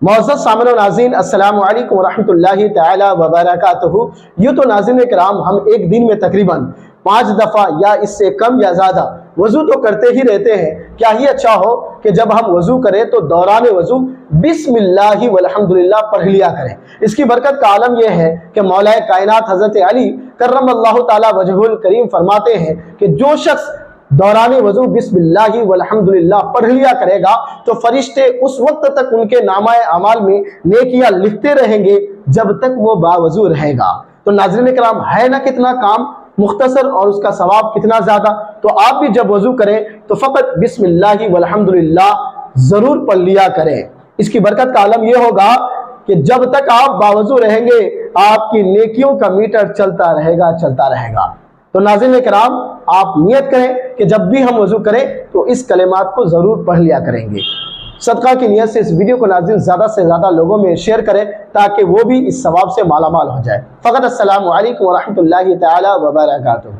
मौजूद सामने नाज़रीन अस्सलामु अलैकुम रहमतुल्लाहि तआला व बरकातहू। यूँ तो नाज़रीन किराम हम एक दिन में तकरीबन 5 दफ़ा या इससे कम या ज़्यादा वज़ू तो करते ही रहते हैं। क्या ही अच्छा हो कि जब हम वज़ू करें तो दौरान वज़ू बिस्मिल्लाहि वल्हम्दुलिल्लाह पढ़ लिया करें। इसकी बरकत का आलम यह है कि मौलाए कायनात हज़रत अली कर्रमल्लाहु ताला वजहुल करीम फरमाते हैं कि जो शख्स दौरान वज़ू बिस्मिल्लाहि वल्हम्दुलिल्लाह पढ़ लिया करेगा तो फरिश्ते उस वक्त तक उनके नामाए अमाल में नेकियां लिखते रहेंगे जब तक वो बावज़ू रहेगा। तो नाज़रीन किराम, है ना कितना काम मुख्तसर और उसका सवाब कितना ज्यादा। तो आप भी जब वज़ू करें तो फ़कत बिस्मिल्लाहि वल्हम्दुलिल्लाह जरूर पढ़ लिया करें। इसकी बरकत का आलम यह होगा कि जब तक आप बावज़ू रहेंगे आपकी नेकियों का मीटर चलता रहेगा। तो नाज़रीन किराम, आप नियत करें कि जब भी हम वज़ू करें तो इस कलिमात को ज़रूर पढ़ लिया करेंगे। सदका की नियत से इस वीडियो को नाज़रीन ज़्यादा से ज़्यादा लोगों में शेयर करें ताकि वो भी इस सवाब से मालामाल हो जाए। फ़कत अस्सलामु अलैकुम व रहमतुल्लाहि तआला व बरकातहू।